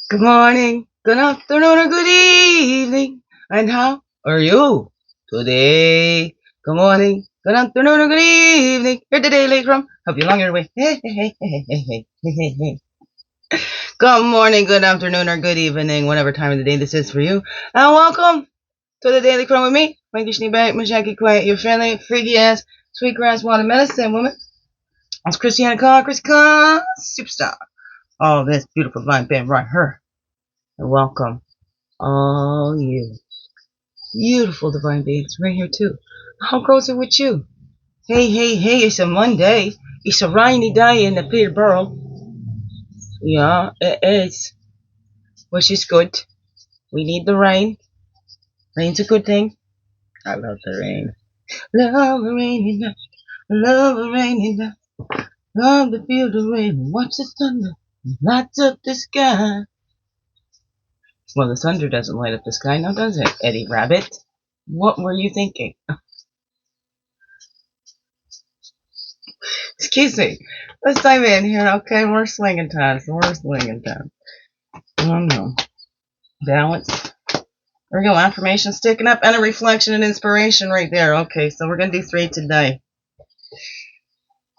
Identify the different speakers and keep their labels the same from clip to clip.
Speaker 1: Good morning, good afternoon, or good evening. And how are you today? Good morning, good afternoon, or good evening. Here today, late from. Hope you're along your way. Hey, hey, hey, hey, hey, hey, hey, hey, hey. Good morning, good afternoon, or good evening, whatever time of the day this is for you. And welcome to the Daily Crumb with me, Mikey Schneeback, Majaki Quiet, your friendly, freaky ass, sweetgrass water medicine woman. It's Christiana Carr, Chris Carr, superstar. Oh, this beautiful divine band right here. And welcome. All you beautiful divine beings right here too. How goes it with you? Hey, hey, hey, it's a Monday. It's a rainy day in the Peterborough. Yeah, it is. Which is good. We need the rain. Rain's a good thing. I love the rain. Love a rainy night. Love a rainy night. Love to feel the rain. Watch the thunder. Lights up the sky. Well, the thunder doesn't light up the sky now, does it, Eddie Rabbit? What were you thinking? Excuse me. Let's dive in here, okay? We're swinging time. We're swinging time. Oh no. Balance. There we go. Affirmation sticking up and a reflection and inspiration right there. Okay, so we're going to do 3 today.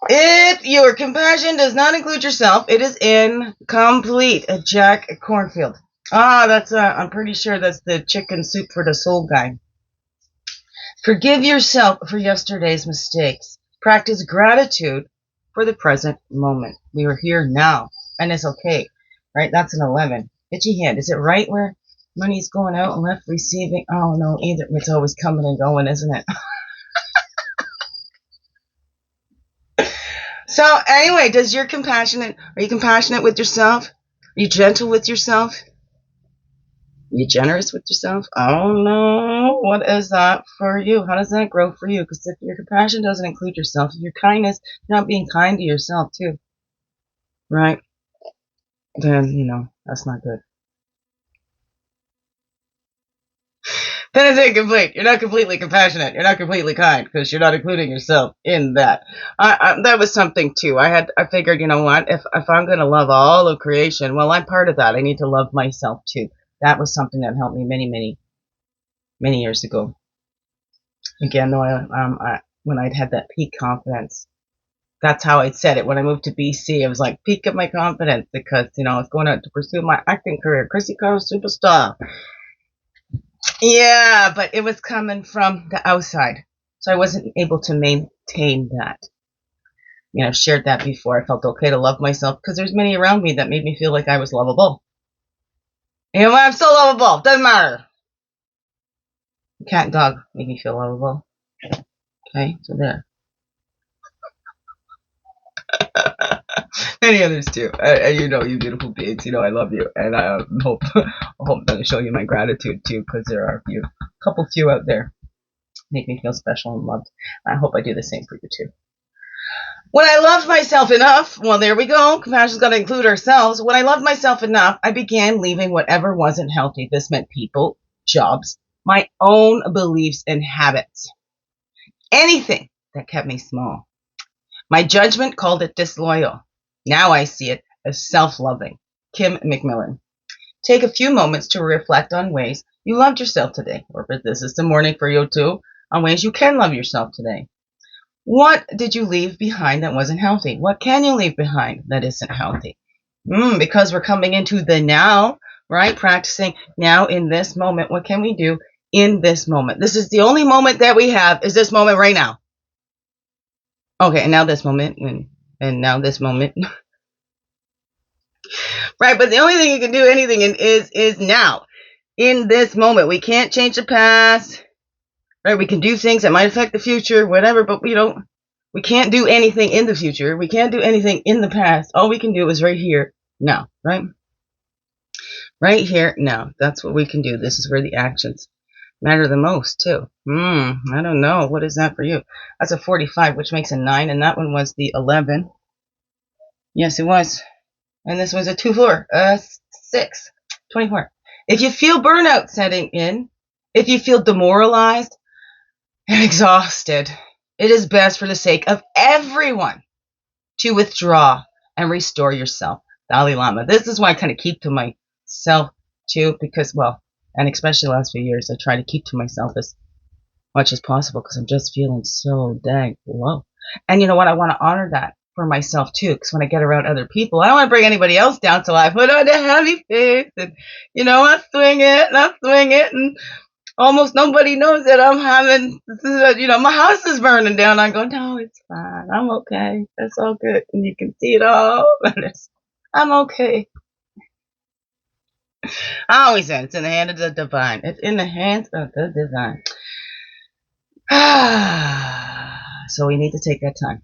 Speaker 1: If your compassion does not include yourself, it is incomplete. Jack Kornfield. That's, I'm pretty sure that's the chicken soup for the soul guy. Forgive yourself for yesterday's mistakes. Practice gratitude for the present moment. We are here now, and it's okay, right? That's an 11. Itchy hand. Is it right where money's going out and left receiving? Oh, no, either. It's always coming and going, isn't it? So, anyway, are you compassionate with yourself? Are you gentle with yourself? Are you generous with yourself? Oh no, what is that for you? How does that grow for you? Because if your compassion doesn't include yourself, if your kindness, you're not being kind to yourself too, right? Then, that's not good. Then it's incomplete. You're not completely compassionate. You're not completely kind because you're not including yourself in that. That was something too. I figured, you know what? If I'm going to love all of creation, well, I'm part of that. I need to love myself too. That was something that helped me many, many, many years ago. Again, though, when I'd had that peak confidence, that's how I said it. When I moved to BC, it was like peak of my confidence because, I was going out to pursue my acting career. Chrissy Carr superstar. Yeah, but it was coming from the outside. So I wasn't able to maintain that. I've shared that before. I felt okay to love myself because there's many around me that made me feel like I was lovable. I'm so lovable. Doesn't matter. Cat and dog made me feel lovable. Okay, so there. Many others too. And you beautiful beings, I love you. And I hope to show you my gratitude too, because there are a couple few out there make me feel special and loved. I hope I do the same for you too. When I loved myself enough, well, there we go. Compassion's got to include ourselves. When I loved myself enough, I began leaving whatever wasn't healthy. This meant people, jobs, my own beliefs and habits. Anything that kept me small. My judgment called it disloyal. Now I see it as self-loving. Kim McMillan. Take a few moments to reflect on ways you loved yourself today. Or if this is the morning for you too, on ways you can love yourself today. What did you leave behind that wasn't healthy? What can you leave behind that isn't healthy? Because we're coming into the now, right? Practicing now in this moment. What can we do in this moment? This is the only moment that we have, is this moment right now. Okay, and now this moment, and now this moment. Right, but the only thing you can do anything in is now. In this moment. We can't change the past. Right, we can do things that might affect the future, whatever, but we can't do anything in the future. We can't do anything in the past. All we can do is right here, now, right? Right here, now. That's what we can do. This is where the actions matter the most, too. I don't know. What is that for you? That's a 45, which makes a 9, and that one was the 11. Yes, it was. And this was a 2-4, 6, 24. If you feel burnout setting in, if you feel demoralized and exhausted, it is best for the sake of everyone to withdraw and restore yourself. Dalai Lama. This is why I kind of keep to self too, because, well, and especially the last few years, I try to keep to myself as much as possible because I'm just feeling so dang low. And you know what? I want to honor that for myself too, because when I get around other people, I don't want to bring anybody else down, so I put on a heavy face and, you know, I swing it, and almost nobody knows that I'm having, you know, my house is burning down. I go, no, it's fine. I'm okay. It's all good. And you can see it all. I'm okay. I always say it's in the hand of the divine. It's in the hands of the divine. So we need to take that time.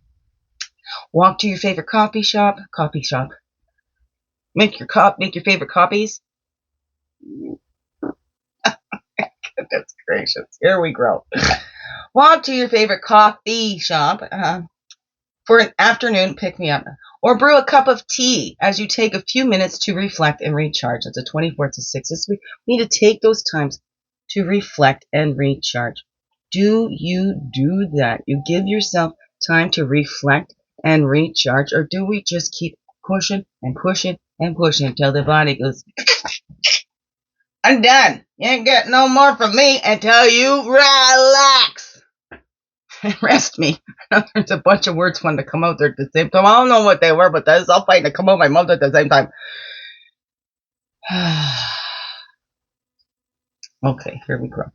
Speaker 1: Walk to your favorite coffee shop. Make your favorite copies. Goodness gracious. Here we go. Walk to your favorite coffee shop for an afternoon pick-me-up. Or brew a cup of tea as you take a few minutes to reflect and recharge. That's a 24 to 6. We need to take those times to reflect and recharge. Do you do that? You give yourself time to reflect and recharge, or do we just keep pushing and pushing and pushing until the body goes, I'm done. You ain't getting no more from me until you relax. Rest me. There's a bunch of words wanting to come out there at the same time. I don't know what they were, but that's all fighting to come out my mouth at the same time. Okay, here we go.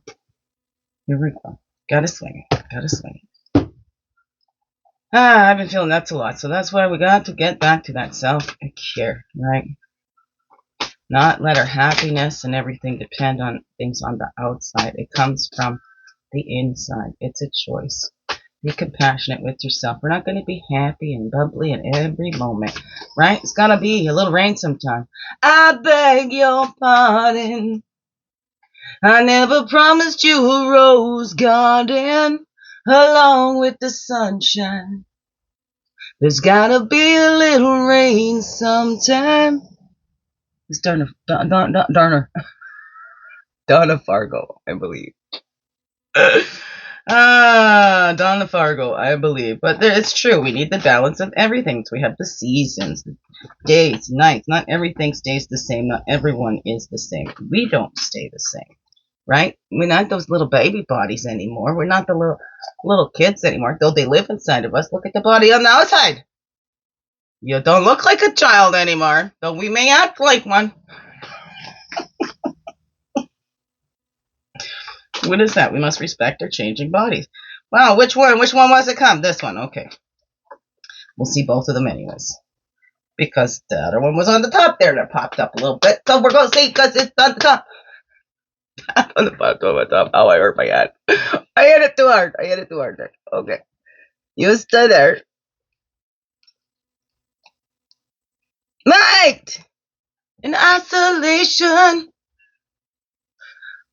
Speaker 1: Gotta swing it. I've been feeling that a lot, so that's why we got to get back to that self-care, right? Not let our happiness and everything depend on things on the outside. It comes from the inside. It's a choice. Be compassionate with yourself. We're not going to be happy and bubbly in every moment, right? It's got to be a little rain sometime. I beg your pardon. I never promised you a rose garden along with the sunshine. There's gotta be a little rain sometime. It's Donna Fargo, I believe. Donna Fargo, I believe. But it's true. We need the balance of everything. So we have the seasons, the days, nights. Not everything stays the same. Not everyone is the same. We don't stay the same. Right? We're not those little baby bodies anymore. We're not the little kids anymore, though they live inside of us. Look at the body on the outside. You don't look like a child anymore, though we may act like one. What is that? We must respect our changing bodies. Wow, which one? Which one was it come? This one. Okay. We'll see both of them anyways. Because the other one was on the top there that popped up a little bit. So we're going to see because it's on the top. On the bottom of the top. Oh, I hurt my hand. I hit it too hard. There. Okay. You stay there. Night! In isolation.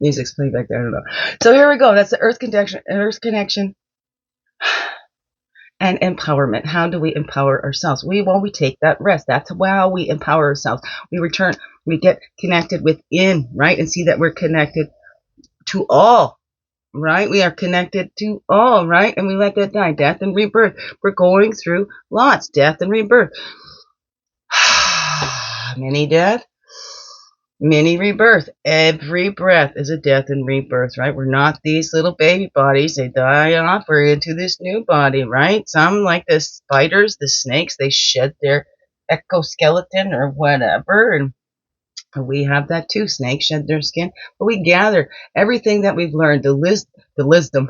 Speaker 1: Music's playing back there. I don't know. So here we go. That's the Earth connection, and empowerment. How do we empower ourselves? We take that rest. That's how we empower ourselves. We return. We get connected within, right? And see that we're connected to all, right? We are connected to all, right? And we let that die. Death and rebirth. We're going through lots. Death and rebirth. Mini death. Mini rebirth. Every breath is a death and rebirth, right? We're not these little baby bodies. They die off. We're into this new body, right? Some, like the spiders, the snakes, they shed their exoskeleton or whatever, and we have that too. Snakes shed their skin, but we gather everything that we've learned, the wisdom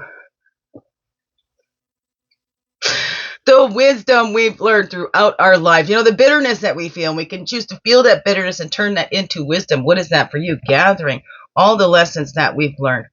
Speaker 1: we've learned throughout our life. You know, the bitterness that we feel, and we can choose to feel that bitterness and turn that into wisdom. What is that for you? Gathering all the lessons that we've learned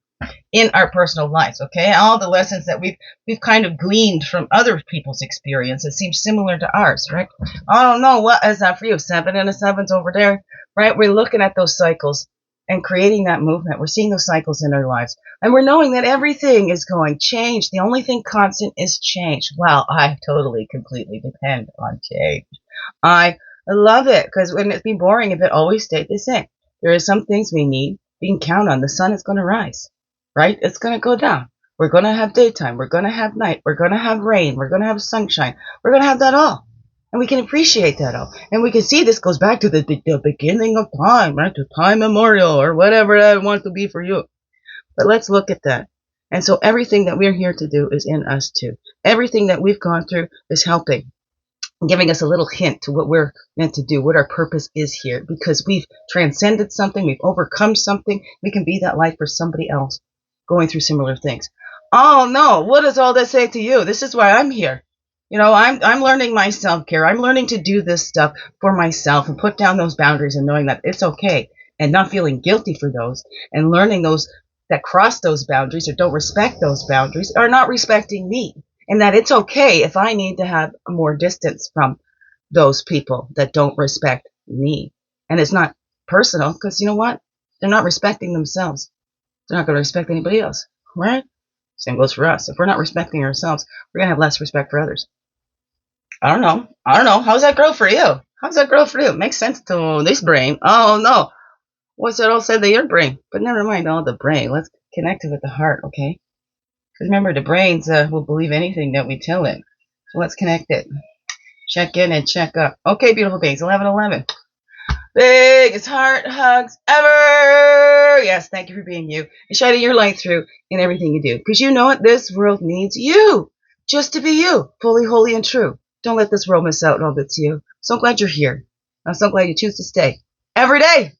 Speaker 1: in our personal lives, okay? All the lessons that we've kind of gleaned from other people's experience. It seems similar to ours, right? I don't know, what is that for you? 7 and a 7's over there, right? We're looking at those cycles and creating that movement. We're seeing those cycles in our lives. And we're knowing that everything is going change. The only thing constant is change. Wow, I totally, completely depend on change. I love it, because wouldn't it be boring if it always stayed the same? There are some things we need. We can count on. The sun is going to rise, right? It's going to go down. We're going to have daytime. We're going to have night. We're going to have rain. We're going to have sunshine. We're going to have that all. And we can appreciate that all. And we can see this goes back to the beginning of time, right? To time memorial or whatever that wants to be for you. But let's look at that. And so everything that we're here to do is in us too. Everything that we've gone through is helping, giving us a little hint to what we're meant to do, what our purpose is here. Because we've transcended something, we've overcome something, we can be that light for somebody else going through similar things. Oh no, what does all that say to you? This is why I'm here. You know, I'm learning my self-care. I'm learning to do this stuff for myself and put down those boundaries and knowing that it's okay and not feeling guilty for those, and learning those that cross those boundaries or don't respect those boundaries are not respecting me, and that it's okay if I need to have more distance from those people that don't respect me. And it's not personal, because you know what? They're not respecting themselves. They're not going to respect anybody else, right? Same goes for us. If we're not respecting ourselves, we're going to have less respect for others. I don't know. How's that grow for you? How's that grow for you? It makes sense to this brain. Oh no. What's that all said to your brain? But never mind all the brain. Let's connect it with the heart, okay? Because remember, the brains will believe anything that we tell it. So let's connect it. Check in and check up. Okay, beautiful beings. 11:11. Biggest heart hugs ever. Yes, thank you for being you and shining your light through in everything you do. Because you know what? This world needs you. Just to be you. Fully, holy, and true. Don't let this world miss out on all that's you. So glad you're here. I'm so glad you choose to stay. Every day.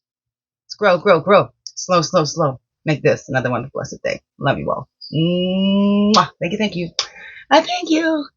Speaker 1: Let's grow, grow, grow. Slow, slow, slow. Make this another wonderful blessed day. Love you all. Mwah. Thank you, thank you. I thank you.